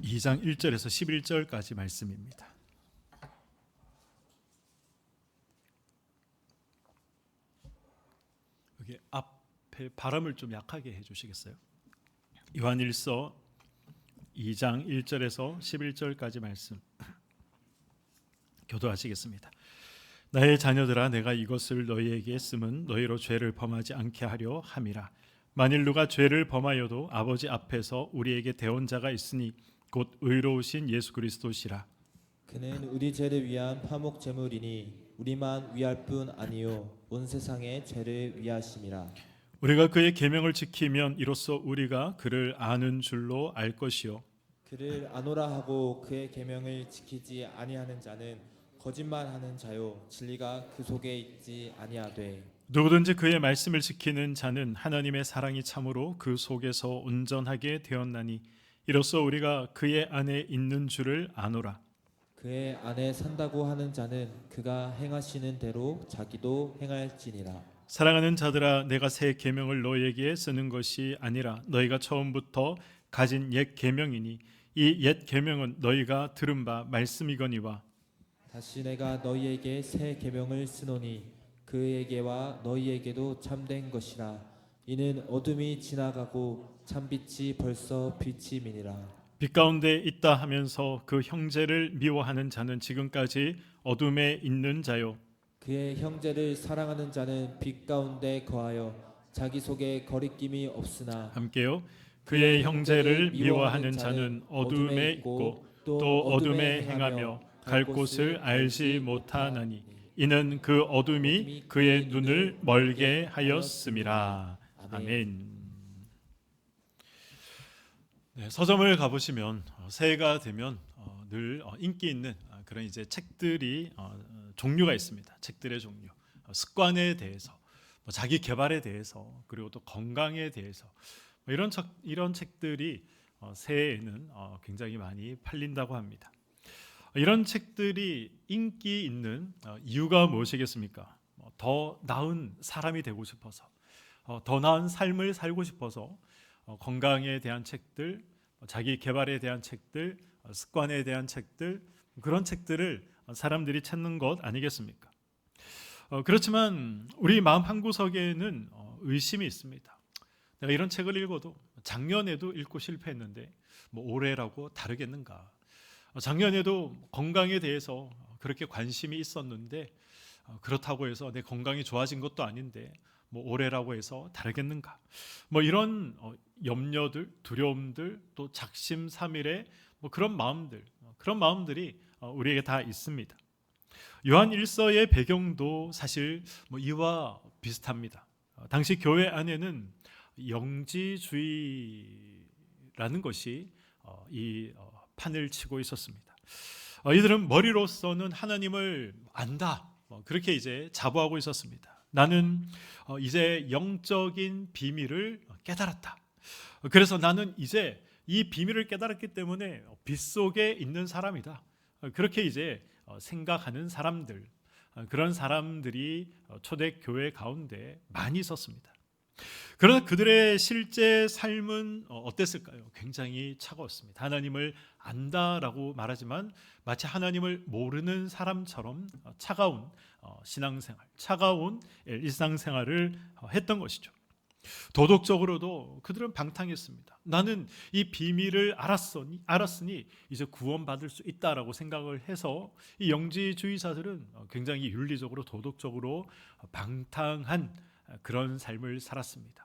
2장 1절에서 11절까지 말씀입니다. 여기 앞에 발음을 좀 약하게 해주시겠어요? 요한일서 2장 1절에서 11절까지 말씀 교도하시겠습니다. 나의 자녀들아, 내가 이것을 너희에게 쓰면 너희로 죄를 범하지 않게 하려 함이라. 만일 누가 죄를 범하여도 아버지 앞에서 우리에게 대언자가 있으니 곧 의로우신 예수 그리스도시라. 그는 우리 죄를 위한 화목 제물이니 우리만 위할 뿐 아니요 온 세상의 죄를 위하심이라. 우리가 그의 계명을 지키면 이로써 우리가 그를 아는 줄로 알 것이요 그를 아노라 하고 그의 계명을 지키지 아니하는 자는 거짓말하는 자요 진리가 그 속에 있지 아니하되. 누구든지 그의 말씀을 지키는 자는 하나님의 사랑이 참으로 그 속에서 온전하게 되었나니 이로써 우리가 그의 안에 있는 줄을 아노라. 그의 안에 산다고 하는 자는 그가 행하시는 대로 자기도 행할지니라. 사랑하는 자들아, 내가 새 계명을 너희에게 쓰는 것이 아니라 너희가 처음부터 가진 옛 계명이니 이 옛 계명은 너희가 들은 바 말씀이거니와. 다시 내가 너희에게 새 계명을 쓰노니 그에게와 너희에게도 참된 것이라. 이는 어둠이 지나가고 참빛이 벌써 빛이 미니라. 빛 가운데 있다 하면서 그 형제를 미워하는 자는 지금까지 어둠에 있는 자요 그의 형제를 사랑하는 자는 빛 가운데 거하여 자기 속에 거리낌이 없으나. 함께요. 그의 형제를 미워하는 자는 어둠에 있고 또 어둠에 행하며 갈 곳을 알지 못하나니 이는 그 어둠이 그의 눈을 멀게 하였음이라. 아멘. 네, 서점을 가보시면 새해가 되면 늘 인기 있는 그런 이제 책들이 종류가 있습니다. 책들의 종류, 습관에 대해서, 자기 개발에 대해서, 그리고 또 건강에 대해서 이런 책들이 새해에는 굉장히 많이 팔린다고 합니다. 이런 책들이 인기 있는 이유가 무엇이겠습니까? 더 나은 사람이 되고 싶어서, 더 나은 삶을 살고 싶어서 건강에 대한 책들, 자기 개발에 대한 책들, 습관에 대한 책들, 그런 책들을 사람들이 찾는 것 아니겠습니까? 그렇지만 우리 마음 한구석에는 의심이 있습니다. 내가 이런 책을 읽어도 작년에도 읽고 실패했는데 올해라고 다르겠는가? 작년에도 건강에 대해서 그렇게 관심이 있었는데 그렇다고 해서 내 건강이 좋아진 것도 아닌데 올해라고 해서 다르겠는가? 이런 염려들, 두려움들, 또 작심삼일의 그런 마음들이 우리에게 다 있습니다. 요한 1서의 배경도 사실 이와 비슷합니다. 당시 교회 안에는 영지주의라는 것이 이 판을 치고 있었습니다. 이들은 머리로서는 하나님을 안다, 그렇게 이제 자부하고 있었습니다. 나는 이제 영적인 비밀을 깨달았다. 그래서 나는 이제 이 비밀을 깨달았기 때문에 빛 속에 있는 사람이다. 그렇게 이제 생각하는 사람들, 그런 사람들이 초대교회 가운데 많이 있었습니다. 그러나 그들의 실제 삶은 어땠을까요? 굉장히 차가웠습니다. 하나님을 안다라고 말하지만 마치 하나님을 모르는 사람처럼 차가운 신앙생활, 차가운 일상생활을 했던 것이죠. 도덕적으로도 그들은 방탕했습니다. 나는 이 비밀을 알았으니 이제 구원받을 수 있다라고 생각을 해서 이 영지주의자들은 굉장히 윤리적으로 도덕적으로 방탕한 그런 삶을 살았습니다.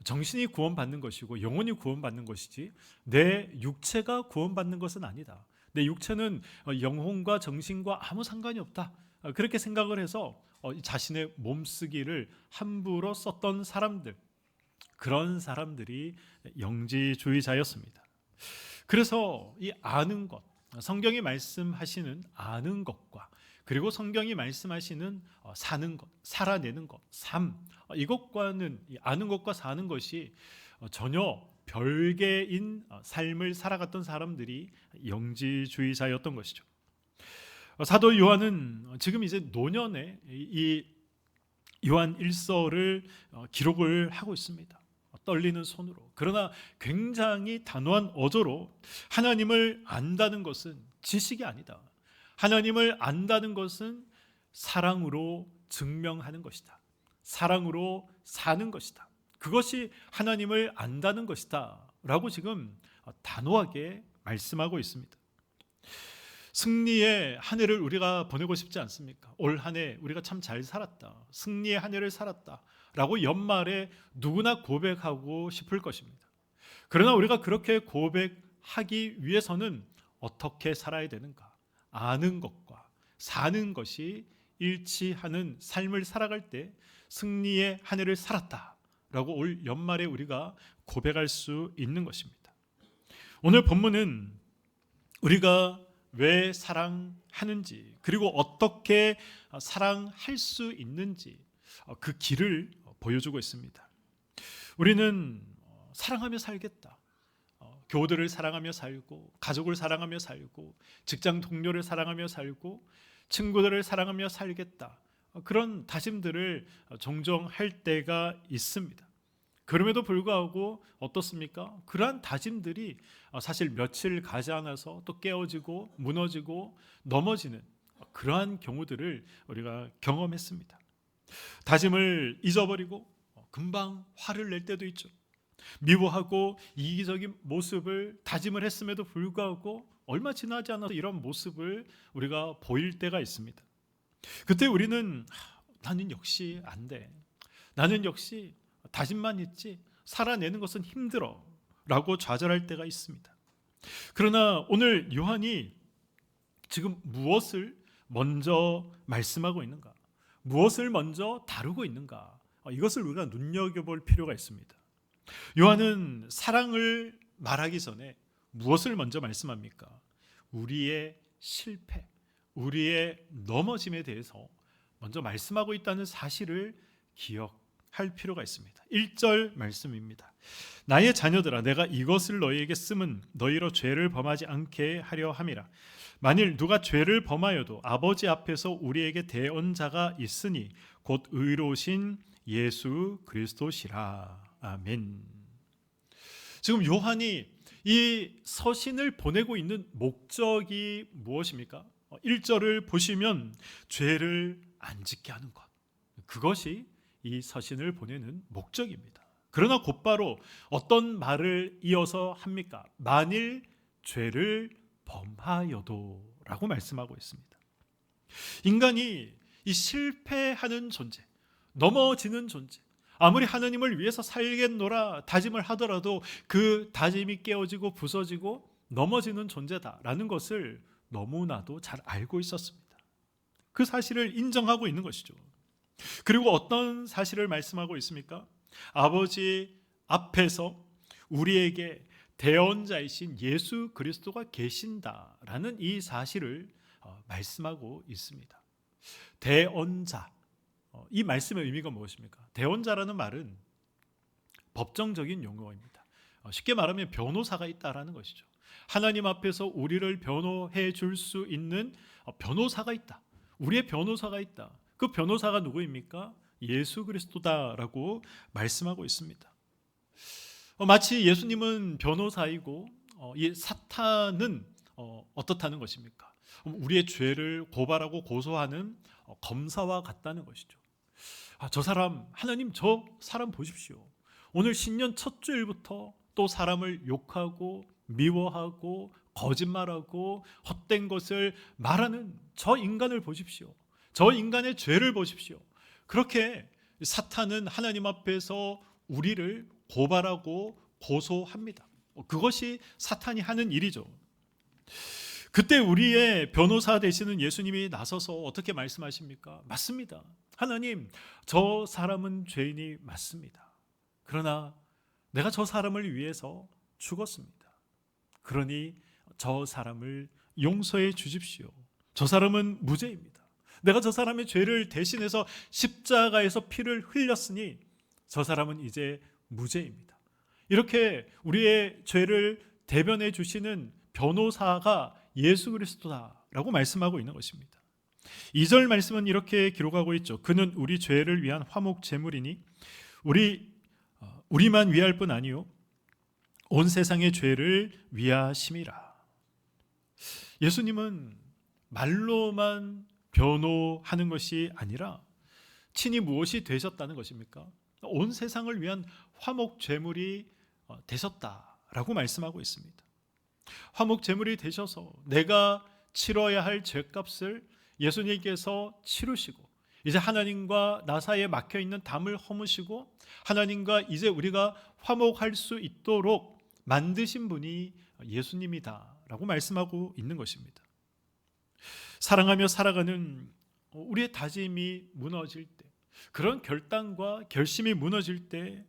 정신이 구원받는 것이고 영혼이 구원받는 것이지 내 육체가 구원받는 것은 아니다. 내 육체는 영혼과 정신과 아무 상관이 없다. 그렇게 생각을 해서 자신의 몸쓰기를 함부로 썼던 사람들, 그런 사람들이 영지주의자였습니다. 그래서 이 아는 것, 성경이 말씀하시는 아는 것과 그리고 성경이 말씀하시는 사는 것, 살아내는 것, 삶, 이것과는 아는 것과 사는 것이 전혀 별개인 삶을 살아갔던 사람들이 영지주의자였던 것이죠. 사도 요한은 지금 이제 노년에 이 요한 1서를 기록을 하고 있습니다. 떨리는 손으로, 그러나 굉장히 단호한 어조로 하나님을 안다는 것은 지식이 아니다. 하나님을 안다는 것은 사랑으로 증명하는 것이다. 사랑으로 사는 것이다. 그것이 하나님을 안다는 것이다 라고 지금 단호하게 말씀하고 있습니다. 승리의 한 해를 우리가 보내고 싶지 않습니까? 올 한 해 우리가 참 잘 살았다, 승리의 한 해를 살았다 라고 연말에 누구나 고백하고 싶을 것입니다. 그러나 우리가 그렇게 고백하기 위해서는 어떻게 살아야 되는가, 아는 것과 사는 것이 일치하는 삶을 살아갈 때 승리의 한 해를 살았다 라고 올 연말에 우리가 고백할 수 있는 것입니다. 오늘 본문은 우리가 왜 사랑하는지, 그리고 어떻게 사랑할 수 있는지 그 길을 보여주고 있습니다. 우리는 사랑하며 살겠다, 교우들을 사랑하며 살고, 가족을 사랑하며 살고, 직장 동료를 사랑하며 살고, 친구들을 사랑하며 살겠다, 그런 다짐들을 종종 할 때가 있습니다. 그럼에도 불구하고 어떻습니까? 그러한 다짐들이 사실 며칠 가지 않아서 또 깨어지고 무너지고 넘어지는 그러한 경우들을 우리가 경험했습니다. 다짐을 잊어버리고 금방 화를 낼 때도 있죠. 미워하고 이기적인 모습을 다짐을 했음에도 불구하고 얼마 지나지 않아서 이런 모습을 우리가 보일 때가 있습니다. 그때 우리는 나는 역시 안 돼, 나는 역시 다짐만 있지 살아내는 것은 힘들어 라고 좌절할 때가 있습니다. 그러나 오늘 요한이 지금 무엇을 먼저 말씀하고 있는가, 무엇을 먼저 다루고 있는가, 이것을 우리가 눈여겨볼 필요가 있습니다. 요한은 사랑을 말하기 전에 무엇을 먼저 말씀합니까? 우리의 실패, 우리의 넘어짐에 대해서 먼저 말씀하고 있다는 사실을 기억할 필요가 있습니다. 1절 말씀입니다. 나의 자녀들아, 내가 이것을 너희에게 쓰면 너희로 죄를 범하지 않게 하려 함이라. 만일 누가 죄를 범하여도 아버지 앞에서 우리에게 대언자가 있으니 곧 의로우신 예수 그리스도시라. 아멘. 지금 요한이 이 서신을 보내고 있는 목적이 무엇입니까? 1절을 보시면 죄를 안 짓게 하는 것, 그것이 이 서신을 보내는 목적입니다. 그러나 곧바로 어떤 말을 이어서 합니까? 만일 죄를 범하여도 라고 말씀하고 있습니다. 인간이 이 실패하는 존재, 넘어지는 존재, 아무리 하나님을 위해서 살겠노라 다짐을 하더라도 그 다짐이 깨어지고 부서지고 넘어지는 존재다라는 것을 너무나도 잘 알고 있었습니다. 그 사실을 인정하고 있는 것이죠. 그리고 어떤 사실을 말씀하고 있습니까? 아버지 앞에서 우리에게 대언자이신 예수 그리스도가 계신다라는 이 사실을 말씀하고 있습니다. 대언자, 이 말씀의 의미가 무엇입니까? 대언자라는 말은 법정적인 용어입니다. 쉽게 말하면 변호사가 있다라는 것이죠. 하나님 앞에서 우리를 변호해 줄 수 있는 변호사가 있다, 우리의 변호사가 있다. 그 변호사가 누구입니까? 예수 그리스도다라고 말씀하고 있습니다. 마치 예수님은 변호사이고 이 사탄은 어떻다는 것입니까? 우리의 죄를 고발하고 고소하는 검사와 같다는 것이죠. 저 사람, 하나님 저 사람 보십시오. 오늘 신년 첫 주일부터 또 사람을 욕하고 미워하고 거짓말하고 헛된 것을 말하는 저 인간을 보십시오. 저 인간의 죄를 보십시오. 그렇게 사탄은 하나님 앞에서 우리를 고발하고 고소합니다. 그것이 사탄이 하는 일이죠. 그때 우리의 변호사 되시는 예수님이 나서서 어떻게 말씀하십니까? 맞습니다. 하나님, 저 사람은 죄인이 맞습니다. 그러나 내가 저 사람을 위해서 죽었습니다. 그러니 저 사람을 용서해 주십시오. 저 사람은 무죄입니다. 내가 저 사람의 죄를 대신해서 십자가에서 피를 흘렸으니 저 사람은 이제 무죄입니다. 이렇게 우리의 죄를 대변해 주시는 변호사가 예수 그리스도다라고 말씀하고 있는 것입니다. 2절 말씀은 이렇게 기록하고 있죠. 그는 우리 죄를 위한 화목 제물이니 우리 우리만 위할 뿐 아니요 온 세상의 죄를 위하심이라. 예수님은 말로만 변호하는 것이 아니라 친히 무엇이 되셨다는 것입니까? 온 세상을 위한 화목 제물이 되셨다라고 말씀하고 있습니다. 화목 제물이 되셔서 내가 치러야 할 죄값을 예수님께서 치르시고 이제 하나님과 나 사이에 막혀 있는 담을 허무시고 하나님과 이제 우리가 화목할 수 있도록 만드신 분이 예수님이다라고 말씀하고 있는 것입니다. 사랑하며 살아가는 우리의 다짐이 무너질 때, 그런 결단과 결심이 무너질 때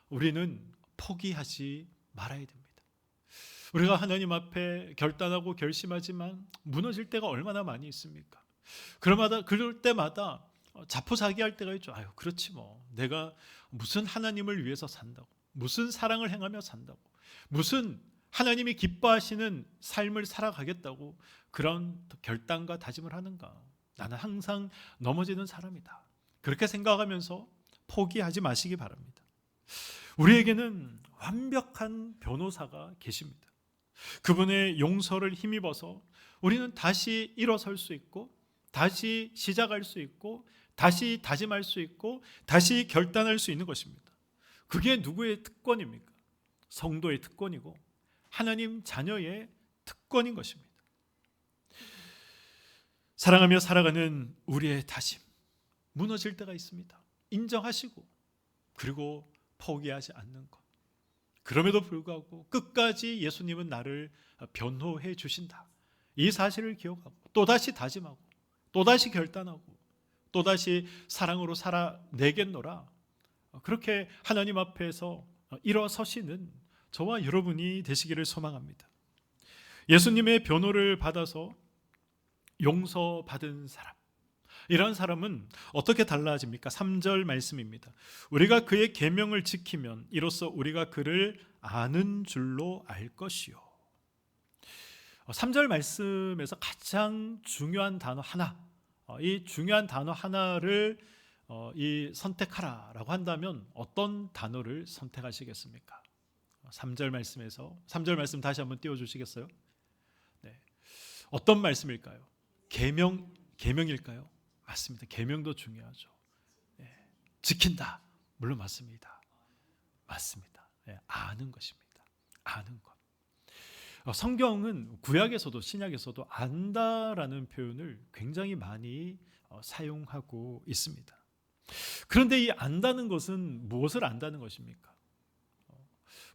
우리는 포기하지 말아야 됩니다. 우리가 하나님 앞에 결단하고 결심하지만 무너질 때가 얼마나 많이 있습니까? 그럴 때마다 자포자기할 때가 있죠. 아유, 그렇지 뭐. 내가 무슨 하나님을 위해서 산다고, 무슨 사랑을 행하며 산다고, 무슨 하나님이 기뻐하시는 삶을 살아가겠다고 그런 결단과 다짐을 하는가? 나는 항상 넘어지는 사람이다. 그렇게 생각하면서 포기하지 마시기 바랍니다. 우리에게는 완벽한 변호사가 계십니다. 그분의 용서를 힘입어서 우리는 다시 일어설 수 있고 다시 시작할 수 있고 다시 다짐할 수 있고 다시 결단할 수 있는 것입니다. 그게 누구의 특권입니까? 성도의 특권이고 하나님 자녀의 특권인 것입니다. 사랑하며 살아가는 우리의 다짐, 무너질 때가 있습니다. 인정하시고 그리고 포기하지 않는 것. 그럼에도 불구하고 끝까지 예수님은 나를 변호해 주신다. 이 사실을 기억하고 또다시 다짐하고 또다시 결단하고 또다시 사랑으로 살아내겠노라. 그렇게 하나님 앞에서 일어서시는 저와 여러분이 되시기를 소망합니다. 예수님의 변호를 받아서 용서받은 사람, 이런 사람은 어떻게 달라집니까? 3절 말씀입니다. 우리가 그의 계명을 지키면 이로써 우리가 그를 아는 줄로 알 것이요. 3절 말씀에서 가장 중요한 단어 하나, 이 중요한 단어 하나를 선택하라라고 한다면 어떤 단어를 선택하시겠습니까? 3절 말씀에서 3절 말씀 다시 한번 띄워주시겠어요? 네. 어떤 말씀일까요? 계명일까요? 맞습니다. 계명도 중요하죠. 네. 지킨다. 물론 맞습니다. 맞습니다. 네. 아는 것입니다. 아는 것. 성경은 구약에서도 신약에서도 안다라는 표현을 굉장히 많이 사용하고 있습니다. 그런데 이 안다는 것은 무엇을 안다는 것입니까?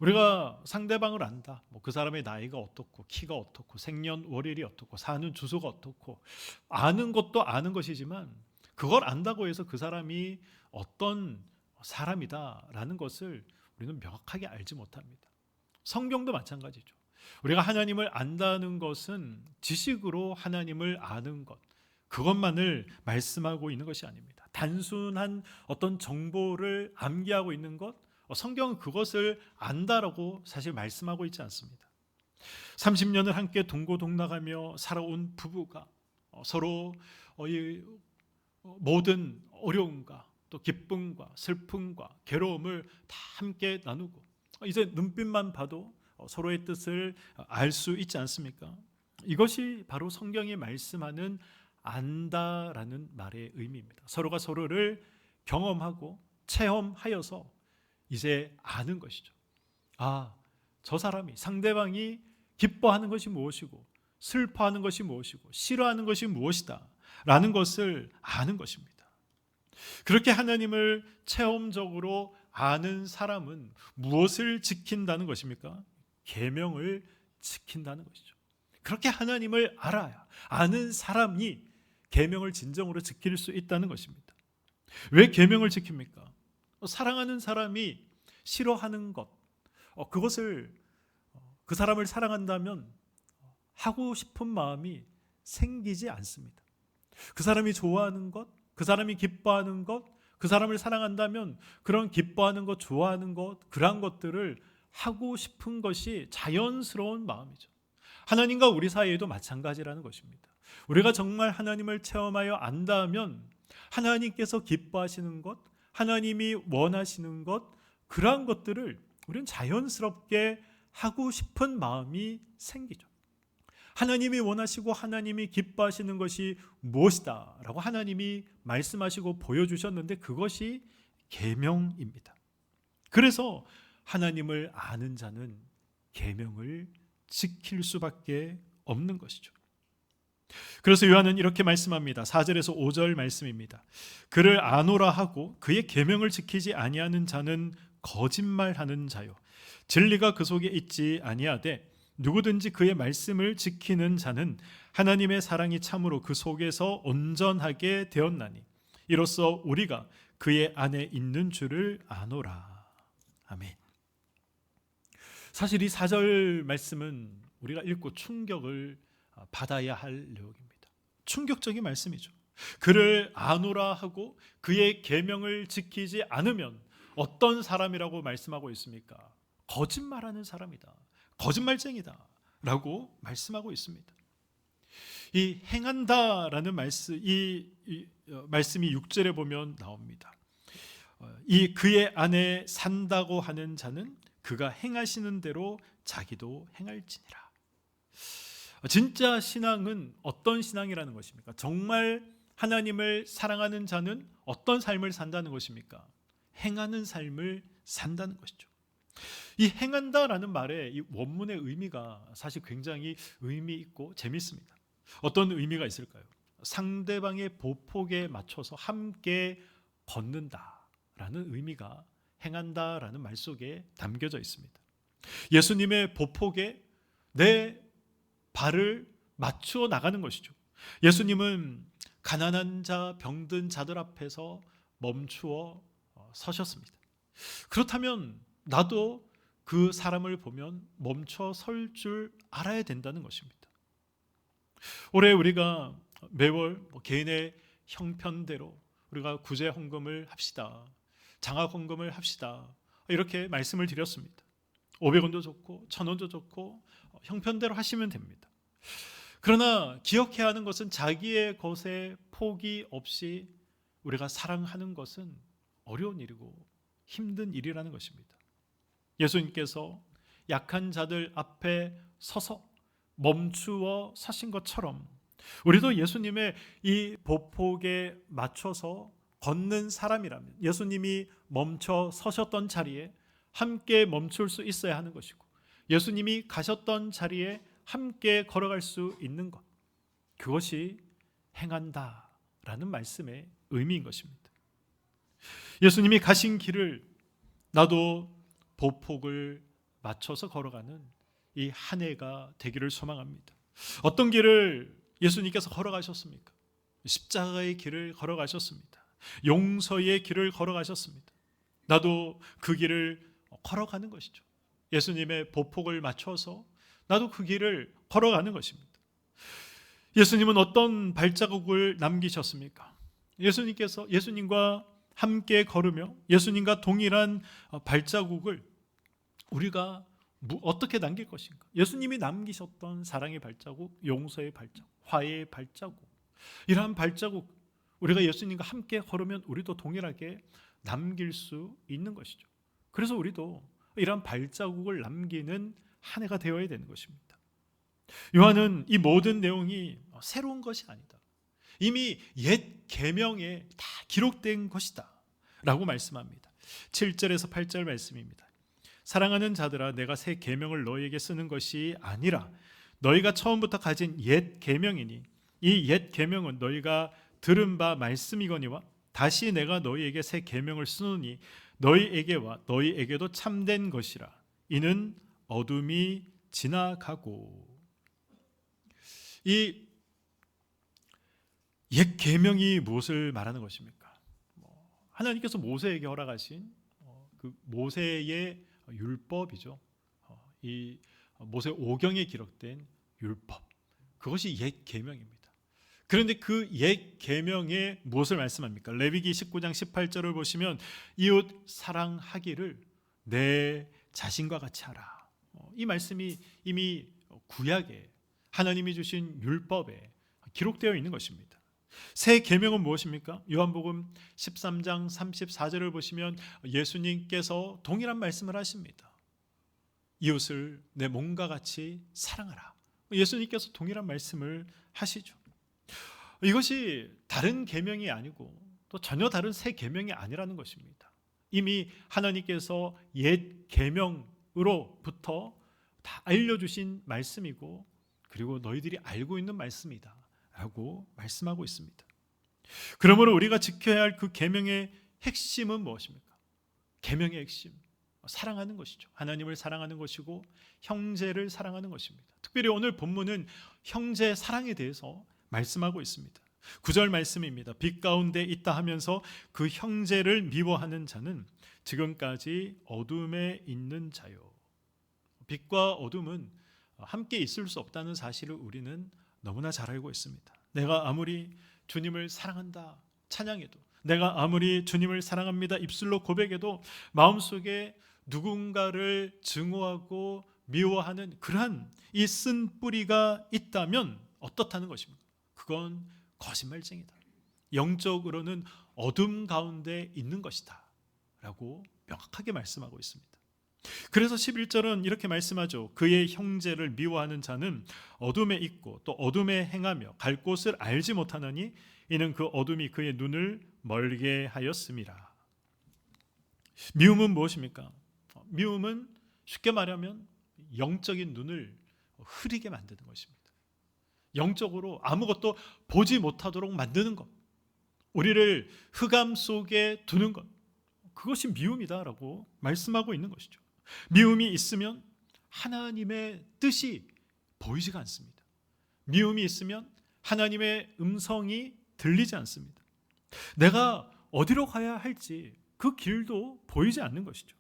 우리가 상대방을 안다. 그 사람의 나이가 어떻고 키가 어떻고 생년월일이 어떻고 사는 주소가 어떻고 아는 것도 아는 것이지만 그걸 안다고 해서 그 사람이 어떤 사람이다라는 것을 우리는 명확하게 알지 못합니다. 성경도 마찬가지죠. 우리가 하나님을 안다는 것은 지식으로 하나님을 아는 것, 그것만을 말씀하고 있는 것이 아닙니다. 단순한 어떤 정보를 암기하고 있는 것, 성경은 그것을 안다라고 사실 말씀하고 있지 않습니다. 30년을 함께 동고동락하며 살아온 부부가 서로 모든 어려움과 또 기쁨과 슬픔과 괴로움을 다 함께 나누고 이제 눈빛만 봐도 서로의 뜻을 알 수 있지 않습니까? 이것이 바로 성경이 말씀하는 안다라는 말의 의미입니다. 서로가 서로를 경험하고 체험하여서 이제 아는 것이죠. 아, 저 사람이, 상대방이 기뻐하는 것이 무엇이고 슬퍼하는 것이 무엇이고 싫어하는 것이 무엇이다 라는 것을 아는 것입니다. 그렇게 하나님을 체험적으로 아는 사람은 무엇을 지킨다는 것입니까? 계명을 지킨다는 것이죠. 그렇게 하나님을 알아야 아는 사람이 계명을 진정으로 지킬 수 있다는 것입니다. 왜 계명을 지킵니까? 사랑하는 사람이 싫어하는 것, 그것을 그 사람을 사랑한다면 하고 싶은 마음이 생기지 않습니다. 그 사람이 좋아하는 것, 그 사람이 기뻐하는 것, 그 사람을 사랑한다면 그런 기뻐하는 것, 좋아하는 것, 그러한 것들을 하고 싶은 것이 자연스러운 마음이죠. 하나님과 우리 사이에도 마찬가지라는 것입니다. 우리가 정말 하나님을 체험하여 안다면 하나님께서 기뻐하시는 것, 하나님이 원하시는 것, 그러한 것들을 우리는 자연스럽게 하고 싶은 마음이 생기죠. 하나님이 원하시고 하나님이 기뻐하시는 것이 무엇이다 라고 하나님이 말씀하시고 보여주셨는데 그것이 계명입니다. 그래서 하나님을 아는 자는 계명을 지킬 수밖에 없는 것이죠. 그래서 요한은 이렇게 말씀합니다. 4절에서 5절 말씀입니다. 그를 아노라 하고 그의 계명을 지키지 아니하는 자는 거짓말하는 자요 진리가 그 속에 있지 아니하되 누구든지 그의 말씀을 지키는 자는 하나님의 사랑이 참으로 그 속에서 온전하게 되었나니 이로써 우리가 그의 안에 있는 줄을 아노라. 아멘. 사실 이 4절 말씀은 우리가 읽고 충격을 받아야 할 내용입니다. 충격적인 말씀이죠. 그를 아노라 하고 그의 계명을 지키지 않으면 어떤 사람이라고 말씀하고 있습니까? 거짓말하는 사람이다. 거짓말쟁이다 라고 말씀하고 있습니다. 이 행한다라는 말씀이 6절에 보면 나옵니다. 이 그의 안에 산다고 하는 자는 그가 행하시는 대로 자기도 행할지니라. 진짜 신앙은 어떤 신앙이라는 것입니까? 정말 하나님을 사랑하는 자는 어떤 삶을 산다는 것입니까? 행하는 삶을 산다는 것이죠. 이 행한다라는 말의 이 원문의 의미가 사실 굉장히 의미 있고 재밌습니다. 어떤 의미가 있을까요? 상대방의 보폭에 맞춰서 함께 걷는다라는 의미가 행한다라는 말 속에 담겨져 있습니다. 예수님의 보폭에 내 발을 맞추어 나가는 것이죠. 예수님은 가난한 자, 병든 자들 앞에서 멈추어 서셨습니다. 그렇다면 나도 그 사람을 보면 멈춰 설 줄 알아야 된다는 것입니다. 올해 우리가 매월 개인의 형편대로 우리가 구제 헌금을 합시다. 장학 헌금을 합시다. 이렇게 말씀을 드렸습니다. 500원도 좋고 1000원도 좋고 형편대로 하시면 됩니다. 그러나 기억해야 하는 것은 자기의 것에 포기 없이 우리가 사랑하는 것은 어려운 일이고 힘든 일이라는 것입니다. 예수님께서 약한 자들 앞에 서서 멈추어 서신 것처럼 우리도 예수님의 이 보폭에 맞춰서 걷는 사람이라면 예수님이 멈춰 서셨던 자리에 함께 멈출 수 있어야 하는 것이고 예수님이 가셨던 자리에 함께 걸어갈 수 있는 것, 그것이 행한다라는 말씀의 의미인 것입니다. 예수님이 가신 길을 나도 보폭을 맞춰서 걸어가는 이 한 해가 되기를 소망합니다. 어떤 길을 예수님께서 걸어가셨습니까? 십자가의 길을 걸어가셨습니다. 용서의 길을 걸어가셨습니다. 나도 그 길을 걸어가는 것이죠. 예수님의 보폭을 맞춰서 나도 그 길을 걸어가는 것입니다. 예수님은 어떤 발자국을 남기셨습니까? 예수님과 함께 걸으며 예수님과 동일한 발자국을 우리가 어떻게 남길 것인가? 예수님이 남기셨던 사랑의 발자국, 용서의 발자국, 화해의 발자국, 이러한 발자국 우리가 예수님과 함께 걸으면 우리도 동일하게 남길 수 있는 것이죠. 그래서 우리도 이러한 발자국을 남기는 한 해가 되어야 되는 것입니다. 요한은 이 모든 내용이 새로운 것이 아니다. 이미 옛 계명에 다 기록된 것이다 라고 말씀합니다. 7절에서 8절 말씀입니다. 사랑하는 자들아 내가 새 계명을 너희에게 쓰는 것이 아니라 너희가 처음부터 가진 옛 계명이니 이 옛 계명은 너희가 들은 바 말씀이거니와 다시 내가 너희에게 새 계명을 쓰노니 너희에게와 너희에게도 참된 것이라. 이는 어둠이 지나가고. 이 옛 계명이 무엇을 말하는 것입니까? 하나님께서 모세에게 허락하신 그 모세의 율법이죠. 이 모세 오경에 기록된 율법, 그것이 옛 계명입니다. 그런데 그 옛 계명에 무엇을 말씀합니까? 레위기 19장 18절을 보시면 이웃 사랑하기를 내 자신과 같이 하라. 이 말씀이 이미 구약에 하나님이 주신 율법에 기록되어 있는 것입니다. 새 계명은 무엇입니까? 요한복음 13장 34절을 보시면 예수님께서 동일한 말씀을 하십니다. 이웃을 내 몸과 같이 사랑하라. 예수님께서 동일한 말씀을 하시죠. 이것이 다른 계명이 아니고 또 전혀 다른 새 계명이 아니라는 것입니다. 이미 하나님께서 옛 계명으로부터 다 알려주신 말씀이고, 그리고 너희들이 알고 있는 말씀이다 라고 말씀하고 있습니다. 그러므로 우리가 지켜야 할 그 계명의 핵심은 무엇입니까? 계명의 핵심, 사랑하는 것이죠. 하나님을 사랑하는 것이고 형제를 사랑하는 것입니다. 특별히 오늘 본문은 형제 사랑에 대해서 말씀하고 있습니다. 9절 말씀입니다. 빛 가운데 있다 하면서 그 형제를 미워하는 자는 지금까지 어둠에 있는 자요. 빛과 어둠은 함께 있을 수 없다는 사실을 우리는 너무나 잘 알고 있습니다. 내가 아무리 주님을 사랑한다 찬양해도, 내가 아무리 주님을 사랑합니다 입술로 고백해도 마음속에 누군가를 증오하고 미워하는 그러한 이 쓴 뿌리가 있다면 어떻다는 것입니까? 그건 거짓말쟁이다. 영적으로는 어둠 가운데 있는 것이다 라고 명확하게 말씀하고 있습니다. 그래서 11절은 이렇게 말씀하죠. 그의 형제를 미워하는 자는 어둠에 있고 또 어둠에 행하며 갈 곳을 알지 못하느니 이는 그 어둠이 그의 눈을 멀게 하였음이라. 미움은 무엇입니까? 미움은 쉽게 말하면 영적인 눈을 흐리게 만드는 것입니다. 영적으로 아무것도 보지 못하도록 만드는 것, 우리를 흑암 속에 두는 것, 그것이 미움이다라고 말씀하고 있는 것이죠. 미움이 있으면 하나님의 뜻이 보이지가 않습니다. 미움이 있으면 하나님의 음성이 들리지 않습니다. 내가 어디로 가야 할지 그 길도 보이지 않는 것이죠.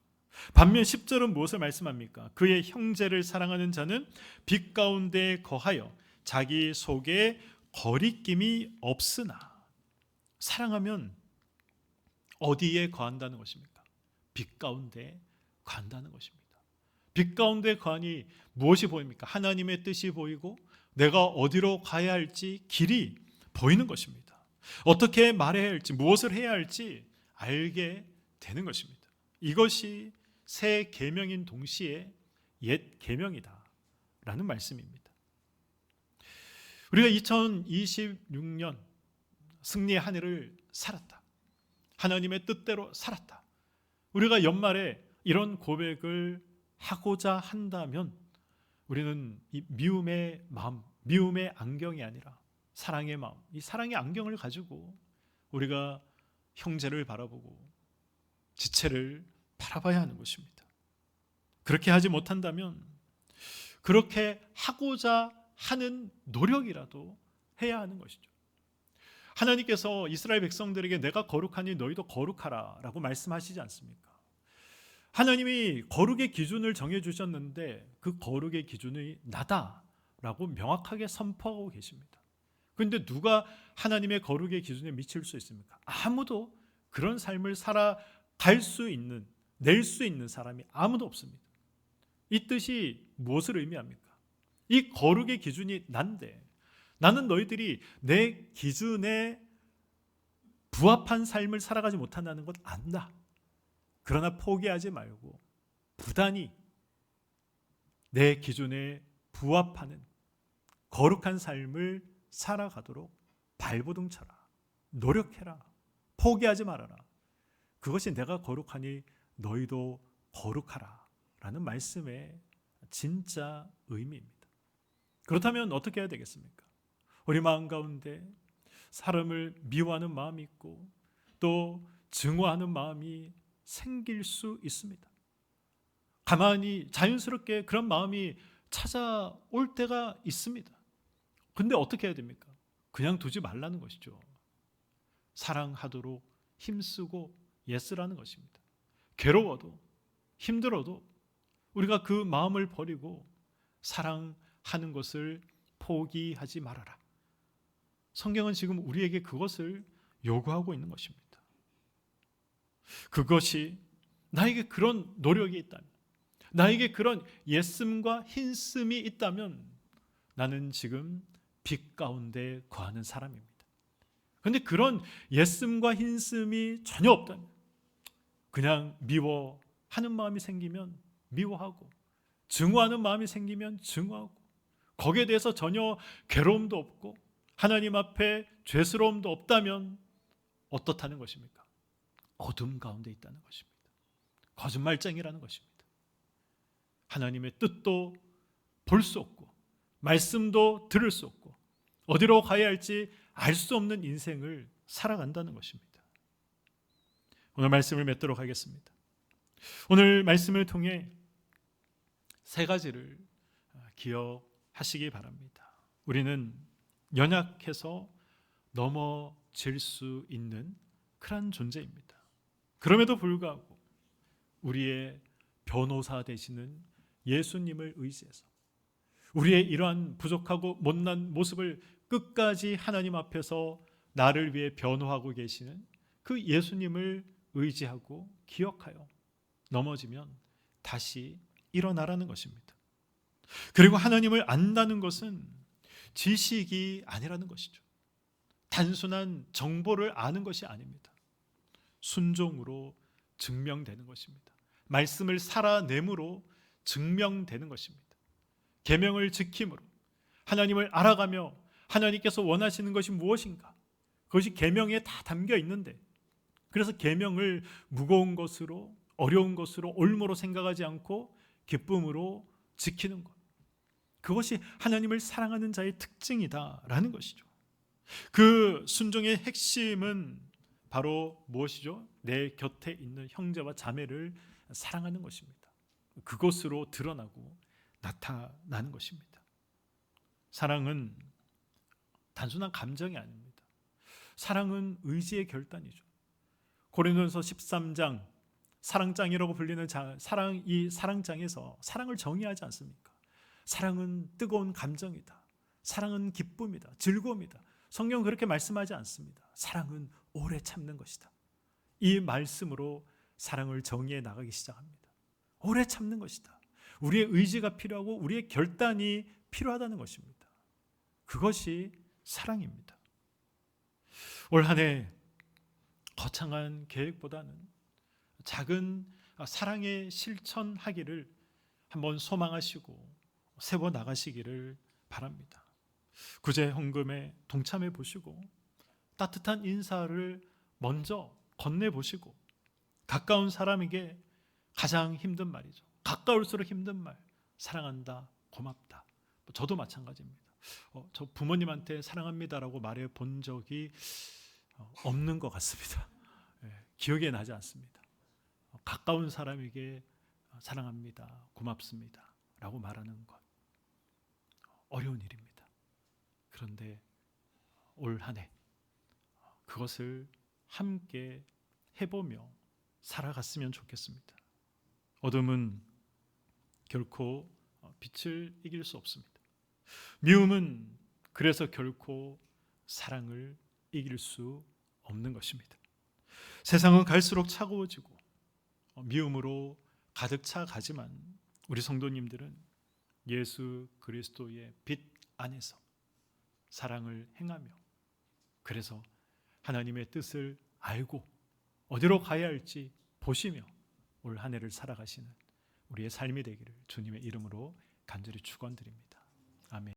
반면 10절은 무엇을 말씀합니까? 그의 형제를 사랑하는 자는 빛 가운데 거하여 자기 속에 거리낌이 없으나. 사랑하면 어디에 거한다는 것입니까? 빛 가운데 거한다는 것입니다. 빛 가운데 거하니 무엇이 보입니까? 하나님의 뜻이 보이고 내가 어디로 가야 할지 길이 보이는 것입니다. 어떻게 말해야 할지, 무엇을 해야 할지 알게 되는 것입니다. 이것이 새 계명인 동시에 옛 계명이다라는 말씀입니다. 우리가 2026년 승리의 한 해를 살았다. 하나님의 뜻대로 살았다. 우리가 연말에 이런 고백을 하고자 한다면 우리는 이 미움의 마음, 미움의 안경이 아니라 사랑의 마음, 이 사랑의 안경을 가지고 우리가 형제를 바라보고 지체를 바라봐야 하는 것입니다. 그렇게 하지 못한다면 그렇게 하고자 하는 노력이라도 해야 하는 것이죠. 하나님께서 이스라엘 백성들에게 내가 거룩하니 너희도 거룩하라 라고 말씀하시지 않습니까? 하나님이 거룩의 기준을 정해주셨는데 그 거룩의 기준이 나다라고 명확하게 선포하고 계십니다. 그런데 누가 하나님의 거룩의 기준에 미칠 수 있습니까? 아무도 그런 삶을 살아갈 수 있는, 낼 수 있는 사람이 아무도 없습니다. 이 뜻이 무엇을 의미합니까? 이 거룩의 기준이 난데 나는 너희들이 내 기준에 부합한 삶을 살아가지 못한다는 것 안다. 그러나 포기하지 말고 부단히 내 기준에 부합하는 거룩한 삶을 살아가도록 발버둥 쳐라. 노력해라. 포기하지 말아라. 그것이 내가 거룩하니 너희도 거룩하라 라는 말씀의 진짜 의미입니다. 그렇다면 어떻게 해야 되겠습니까? 우리 마음 가운데 사람을 미워하는 마음이 있고 또 증오하는 마음이 생길 수 있습니다. 가만히 자연스럽게 그런 마음이 찾아올 때가 있습니다. 근데 어떻게 해야 됩니까? 그냥 두지 말라는 것이죠. 사랑하도록 힘쓰고 애쓰라는 것입니다. 괴로워도 힘들어도 우리가 그 마음을 버리고 사랑하는 것을 포기하지 말아라. 성경은 지금 우리에게 그것을 요구하고 있는 것입니다. 그것이 나에게 그런 노력이 있다면, 나에게 그런 애씀과 힘씀이 있다면 나는 지금 빛 가운데 거하는 사람입니다. 그런데 그런 예씀과 흰씀이 전혀 없다면, 그냥 미워하는 마음이 생기면 미워하고 증오하는 마음이 생기면 증오하고, 거기에 대해서 전혀 괴로움도 없고 하나님 앞에 죄스러움도 없다면 어떻다는 것입니까? 어둠 가운데 있다는 것입니다. 거짓말쟁이라는 것입니다. 하나님의 뜻도 볼 수 없고 말씀도 들을 수 없고 어디로 가야 할지 알 수 없는 인생을 살아간다는 것입니다. 오늘 말씀을 맺도록 하겠습니다. 오늘 말씀을 통해 세 가지를 기억하시기 바랍니다. 우리는 연약해서 넘어질 수 있는 그런 존재입니다. 그럼에도 불구하고 우리의 변호사 되시는 예수님을 의지해서 우리의 이러한 부족하고 못난 모습을 끝까지 하나님 앞에서 나를 위해 변호하고 계시는 그 예수님을 의지하고 기억하여 넘어지면 다시 일어나라는 것입니다. 그리고 하나님을 안다는 것은 지식이 아니라는 것이죠. 단순한 정보를 아는 것이 아닙니다. 순종으로 증명되는 것입니다. 말씀을 살아냄으로 증명되는 것입니다. 계명을 지킴으로 하나님을 알아가며 하나님께서 원하시는 것이 무엇인가, 그것이 계명에 다 담겨 있는데, 그래서 계명을 무거운 것으로 어려운 것으로 올무로 생각하지 않고 기쁨으로 지키는 것, 그것이 하나님을 사랑하는 자의 특징이다라는 것이죠. 그 순종의 핵심은 바로 무엇이죠? 내 곁에 있는 형제와 자매를 사랑하는 것입니다. 그것으로 드러나고 나타나는 것입니다. 사랑은 단순한 감정이 아닙니다. 사랑은 의지의 결단이죠. 고린도전서 13장 사랑장이라고 불리는 이 사랑장에서 사랑을 정의하지 않습니까? 사랑은 뜨거운 감정이다. 사랑은 기쁨이다. 즐거움이다. 성경은 그렇게 말씀하지 않습니다. 사랑은 오래 참는 것이다. 이 말씀으로 사랑을 정의해 나가기 시작합니다. 오래 참는 것이다. 우리의 의지가 필요하고 우리의 결단이 필요하다는 것입니다. 그것이 사랑입니다. 올 한 해 거창한 계획보다는 작은 사랑의 실천하기를 한번 소망하시고 세워 나가시기를 바랍니다. 구제 헌금에 동참해 보시고 따뜻한 인사를 먼저 건네보시고, 가까운 사람에게 가장 힘든 말이죠. 가까울수록 힘든 말, 사랑한다, 고맙다. 저도 마찬가지입니다. 저 부모님한테 사랑합니다라고 말해 본 적이 없는 것 같습니다. 기억에 나지 않습니다. 가까운 사람에게 사랑합니다, 고맙습니다 라고 말하는 것, 어려운 일입니다. 그런데 올 한 해 그것을 함께 해보며 살아갔으면 좋겠습니다. 어둠은 결코 빛을 이길 수 없습니다. 미움은 그래서 결코 사랑을 이길 수 없는 것입니다. 세상은 갈수록 차가워지고 미움으로 가득 차 가지만 우리 성도님들은 예수 그리스도의 빛 안에서 사랑을 행하며, 그래서 하나님의 뜻을 알고 어디로 가야 할지 보시며 올 한 해를 살아가시는 우리의 삶이 되기를 주님의 이름으로 간절히 축원드립니다. 아멘.